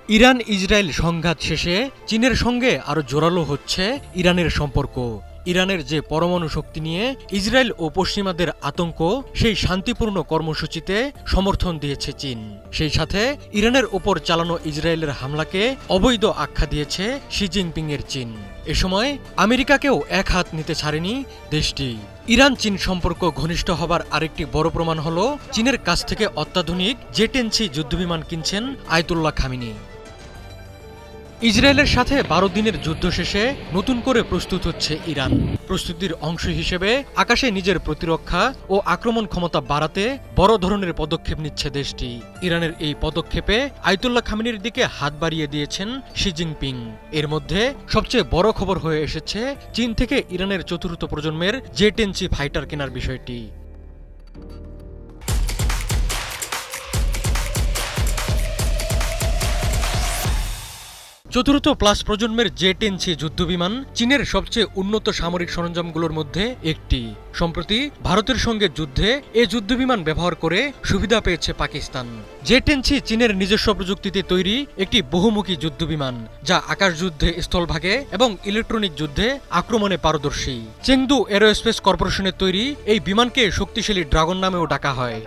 Iran Israel সংঘাত শেষে চীনের সঙ্গে আরো জোরালো হচ্ছে ইরানের সম্পর্ক। ইরানের যে পরমাণু শক্তি নিয়ে ইসরায়েল ও পশ্চিমাদের আতঙ্ক, সেই শান্তিপূর্ণ কর্মসূচিতে সমর্থন দিয়েছে চীন। সেই সাথে ইরানের ওপর চালানো ইসরায়েলের হামলাকে অবৈধ আখ্যা দিয়েছে শি জিনপিং এর চীন। এ সময় আমেরিকাকেও এক হাত নিতে ছাড়েনি দেশটি। ইরান চীন সম্পর্ক ঘনিষ্ঠ হবার আরেকটি বড় প্রমাণ হলো চীনের কাছ থেকে অত্যাধুনিক জে-10C যুদ্ধবিমান কিনছেন আয়াতুল্লাহ খামেনি। ইসরায়েলের সাথে 12 দিনের যুদ্ধ শেষে নতুন করে প্রস্তুত হচ্ছে ইরান। প্রস্তুতির অংশ হিসেবে আকাশে নিজের প্রতিরক্ষা ও আক্রমণ ক্ষমতা বাড়াতে বড় ধরনের পদক্ষেপ নিচ্ছে দেশটি। ইরানের এই পদক্ষেপে আয়াতুল্লাহ খামেনির দিকে হাত বাড়িয়ে দিয়েছেন শি জিনপিং। এর মধ্যে সবচেয়ে বড় খবর হয়ে এসেছে চীন থেকে ইরানের চতুর্থ প্রজন্মের জে-10C ফাইটার কেনার বিষয়টি। চতুর্থ প্লাস প্রজন্মের জে-10C যুদ্ধবিমান চীনের সবচেয়ে উন্নত সামরিক সরঞ্জামগুলোর মধ্যে একটি। সম্প্রতি ভারতের সঙ্গে যুদ্ধে এ যুদ্ধবিমান ব্যবহার করে সুবিধা পেয়েছে পাকিস্তান। জে-10C চীনের নিজস্ব প্রযুক্তিতে তৈরি একটি বহুমুখী যুদ্ধবিমান, যা আকাশযুদ্ধে স্থলভাগে এবং ইলেকট্রনিক যুদ্ধে আক্রমণে পারদর্শী। চেংদু এরোস্পেস কর্পোরেশনের তৈরি এই বিমানকে শক্তিশালী ড্রাগন নামেও ডাকা হয়।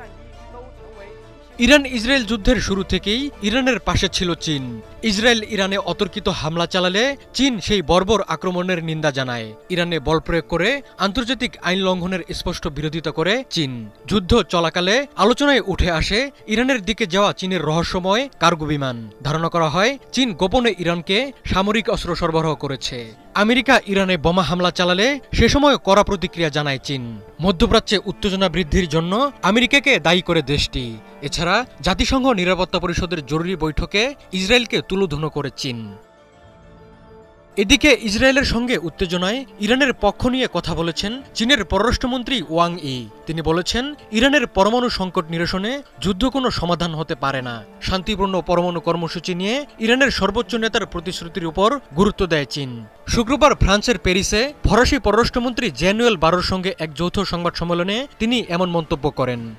ইরান ইসরায়েল যুদ্ধের শুরু থেকেই ইরানের পাশে ছিল চীন। ইসরায়েল ইরানে অতর্কিত হামলা চালালে চীন সেই বর্বর আক্রমণের নিন্দা জানায়। ইরানে বল প্রয়োগ করে আন্তর্জাতিক আইন লঙ্ঘনের স্পষ্ট বিরোধিতা করে চীন। যুদ্ধ চলাকালে আলোচনায় উঠে আসে ইরানের দিকে যাওয়া চীনের রহস্যময় কার্গো বিমান। ধারণা করা হয় চীন গোপনে ইরানকে সামরিক অস্ত্র সরবরাহ করেছে। আমেরিকা ইরানে বোমা হামলা চালালে সে সময় কড়া প্রতিক্রিয়া জানায় চীন। মধ্যপ্রাচ্যে উত্তেজনা বৃদ্ধির জন্য আমেরিকাকে দায়ী করে দেশটি। এছাড়া জাতিসংঘ নিরাপত্তা পরিষদের জরুরি বৈঠকে ইসরায়েলকে তুলোধুনো করে চীন। এদিকে ইসরায়েলের সঙ্গে উত্তেজনায় ইরানের পক্ষ নিয়ে কথা বলেছেন চীনের পররাষ্ট্রমন্ত্রী ওয়াং ই। তিনি বলেছেন, ইরানের পরমাণু সংকট নিরসনে যুদ্ধ কোনো সমাধান হতে পারে না। শান্তিপূর্ণ পরমাণু কর্মসূচি নিয়ে ইরানের সর্বোচ্চ নেতার প্রতিশ্রুতির উপর গুরুত্ব দেয় চীন। শুক্রবার ফ্রান্সের প্যারিসে ফরাসি পররাষ্ট্রমন্ত্রী জ্যানুয়েল বারোর সঙ্গে এক যৌথ সংবাদ সম্মেলনে তিনি এমন মন্তব্য করেন।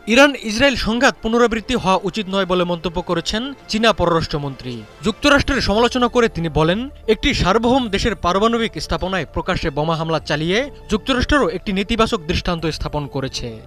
ইরান ইসরায়েল সংঘাত পুনরাবৃত্তি হওয়া উচিত নয় বলে মন্তব্য করেছেন চীনা পররাষ্ট্রমন্ত্রী। যুক্তরাষ্ট্রের সমালোচনা করে তিনি বলেন, একটি সার্বভৌম দেশের পারমাণবিক স্থাপনায় প্রকাশ্যে বোমা হামলা চালিয়ে যুক্তরাষ্ট্রও একটি নেতিবাচক দৃষ্টান্ত স্থাপন করেছে।